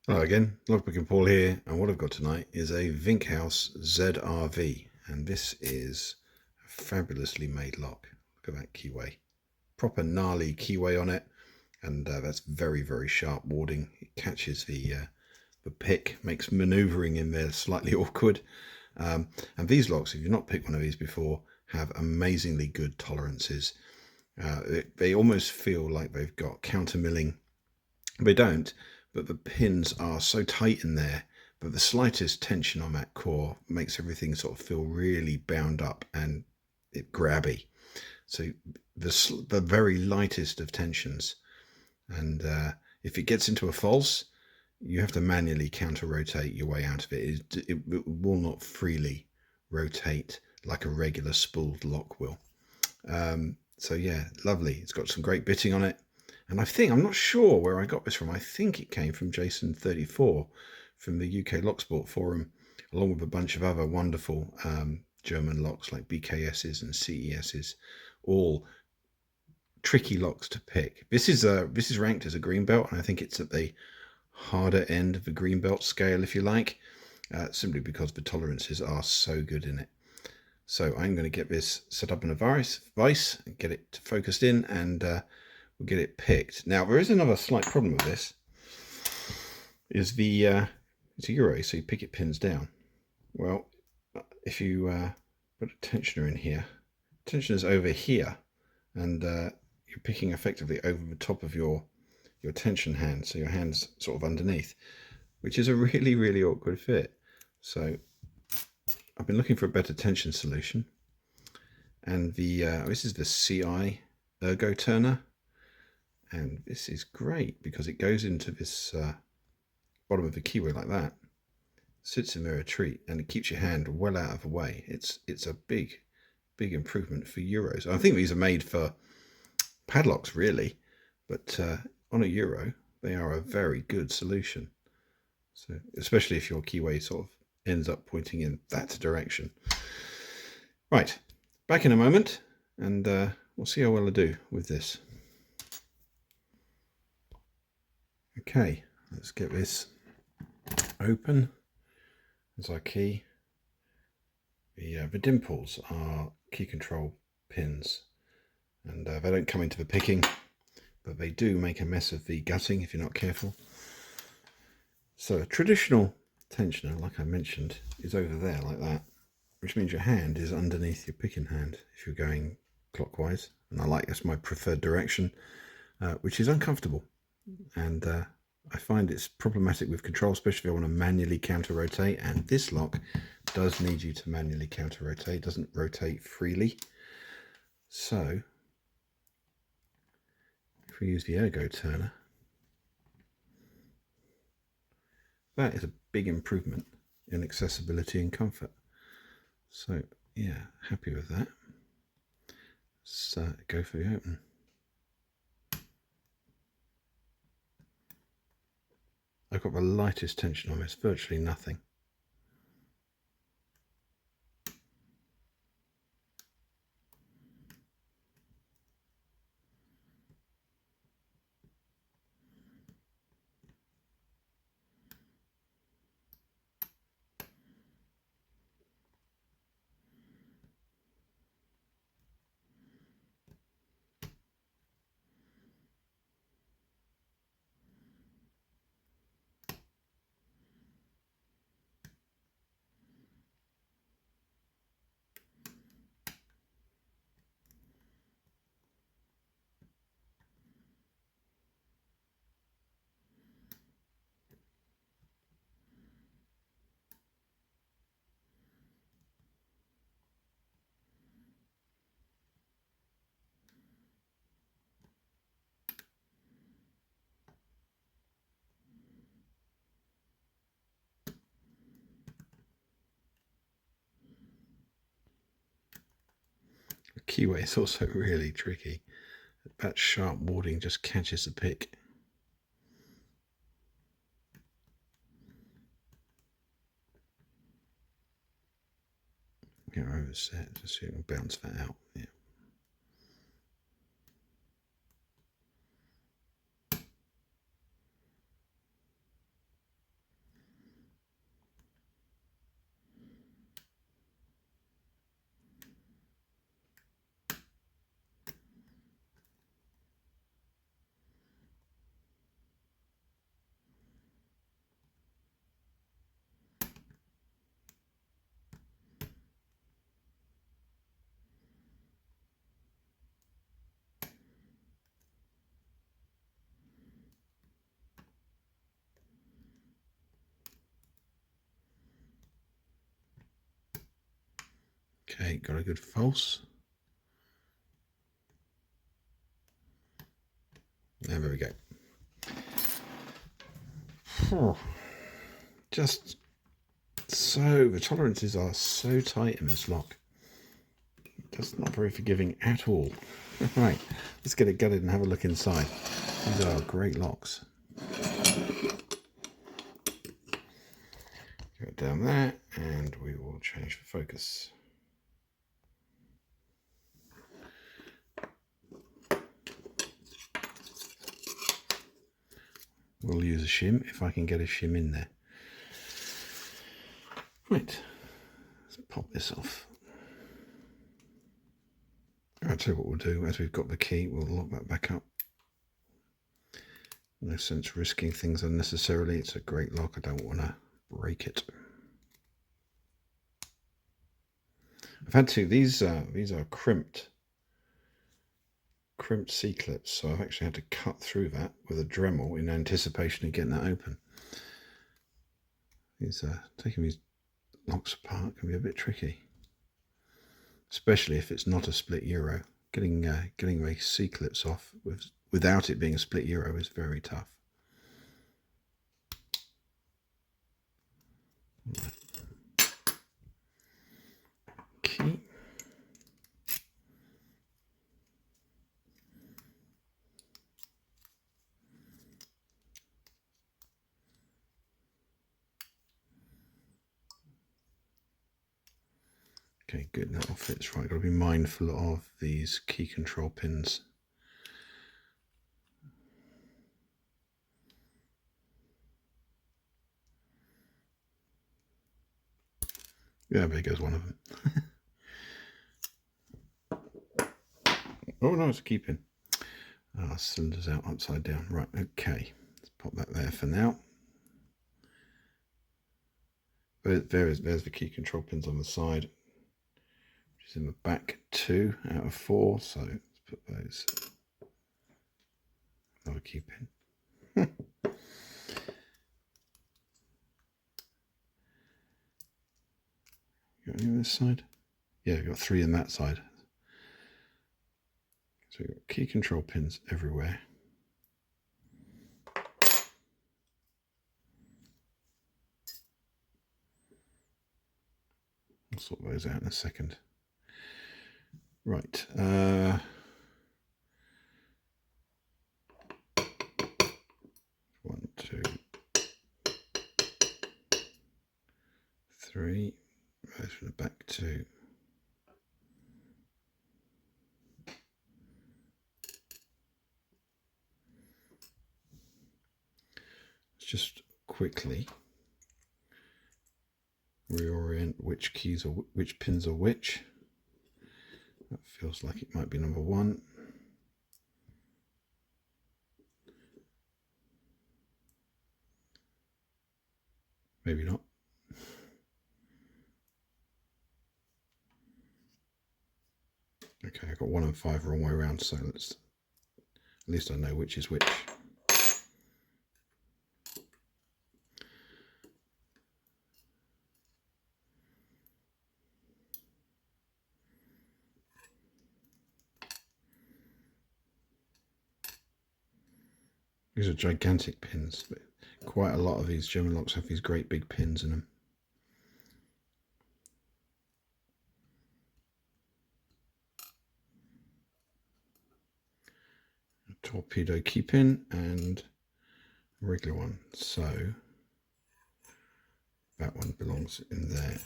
Hello again, Lockpicking Paul here, and what I've got tonight is a Winkhaus ZRV, and this is a fabulously made lock. Look at that keyway, proper gnarly keyway on it, and that's very, very sharp warding. It catches the pick, makes manoeuvring in there slightly awkward. And these locks, if you've not picked one of these before, have amazingly good tolerances. They almost feel like they've got counter milling. They don't, but the pins are so tight in there, but the slightest tension on that core makes everything sort of feel really bound up and grabby. So the very lightest of tensions, and if it gets into a false, you have to manually counter rotate your way out of it. It will not freely rotate like a regular spooled lock will. So yeah, lovely. It's got some great bitting on it. And I'm not sure where I got this from. I think it came from Jason34 from the UK Locksport forum, along with a bunch of other wonderful German locks like BKSs and CESs, all tricky locks to pick. This is ranked as a green belt, and I think it's at the harder end of the green belt scale, if you like, simply because the tolerances are so good in it. So I'm going to get this set up in a vise, get it focused in, and we'll get it picked. Now there is another slight problem with this. Is it's a Euro, so you pick it pins down. Well, if you put a tensioner in here, tensioner's over here, and you're picking effectively over the top of your tension hand, so your hand's sort of underneath, which is a really, really awkward fit. So I've been looking for a better tension solution, and this is the CI ergo turner, and this is great because it goes into this bottom of the keyway like that, sits in the retreat, and it keeps your hand well out of the way. It's a big improvement for Euros. I think these are made for padlocks really, but on a Euro they are a very good solution. So especially if your keyway sort of ends up pointing in that direction. Right, back in a moment, and we'll see how well I do with this. Okay, let's get this open. There's our key. The dimples are key control pins, and they don't come into the picking, but they do make a mess of the gutting if you're not careful. So a traditional tensioner, like I mentioned, is over there like that, which means your hand is underneath your picking hand if you're going clockwise, and that's my preferred direction, which is uncomfortable, and I find it's problematic with control, especially if I want to manually counter rotate, and this lock does need you to manually counter rotate. It doesn't rotate freely. So if we use the ergo turner, that is a big improvement in accessibility and comfort. So yeah, happy with that. Let's go for the open. I've got the lightest tension on this, virtually nothing. The keyway is also really tricky. That sharp warding just catches the pick. Get over set to see if we can bounce that out. Yeah. Okay, got a good false. And there we go. Just so, the tolerances are so tight in this lock. Just not very forgiving at all. Right, let's get it gutted and have a look inside. These are great locks. Go down there and we will change the focus. We'll use a shim if I can get a shim in there. Right, let's pop this off. I'll tell you what we'll do. As we've got the key, we'll lock that back up. No sense risking things unnecessarily. It's a great lock. I don't want to break it. I've had to. These are crimped C-clips, so I've actually had to cut through that with a Dremel in anticipation of getting that open. Taking these locks apart can be a bit tricky, especially if it's not a split Euro. Getting the C-clips off without it being a split Euro is very tough. Key. Okay, good, that all fits right. Got to be mindful of these key control pins. Yeah, there goes one of them. Oh no, it's a key pin. Cylinder's out upside down. Right, okay. Let's pop that there for now. There's the key control pins on the side, which is in the back 2 out of 4. So let's put those. Another key pin. Got any on this side? Yeah, we've got 3 in that side. So we've got key control pins everywhere. I'll sort those out in a second. Right. 1, 2, 3. Those from the back 2. Let's just quickly reorient which keys or which pins are which. That feels like it might be number 1. Maybe not. Okay, I got 1 and 5 wrong way around, so at least I know which is which. These are gigantic pins, but quite a lot of these German locks have these great big pins in them. A torpedo key pin and a regular one. So that one belongs in there.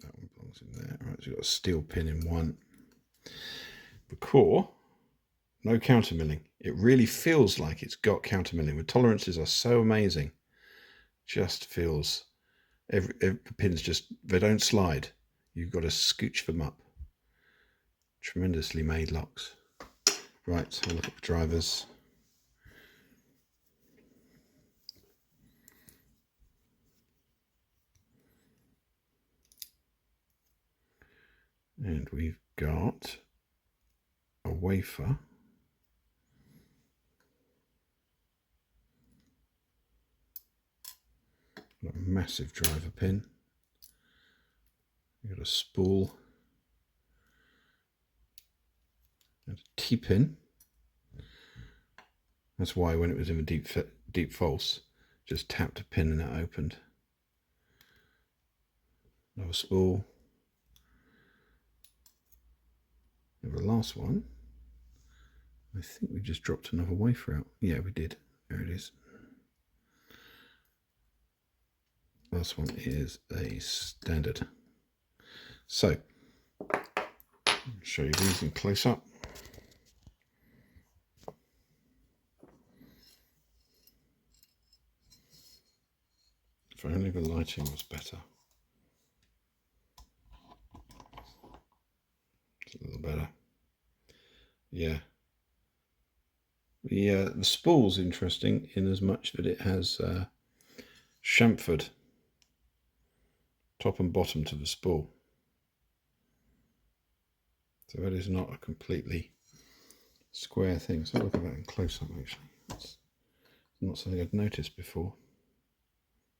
That one belongs in there. All right, so you've got a steel pin in one. The core, no countermilling. It really feels like it's got countermilling. The tolerances are so amazing. Just feels, every pins just, they don't slide. You've got to scooch them up. Tremendously made locks. Right, so look at the drivers. And we've got a wafer. Got a massive driver pin. We've got a spool. sticky pin. That's why when it was in a deep false, just tapped a pin and it opened. Another spool. And the last one, I think we just dropped another wafer out. Yeah, we did. There it is. Last one is a standard. So, I'll show you these in close up. If only the lighting was better. It's a little better. Yeah. The spool's interesting in as much that it has chamfered top and bottom to the spool. So that is not a completely square thing. So look at that in close up actually. That's not something I'd noticed before.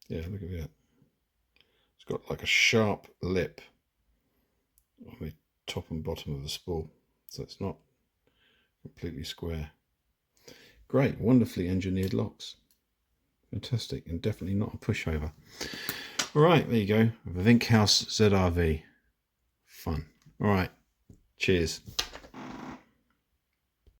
Yeah, look at that. It's got like a sharp lip on the top and bottom of the spool. So it's not completely square. Great, wonderfully engineered locks. Fantastic, and definitely not a pushover. All right, there you go. The Winkhaus ZRV. Fun. All right, cheers.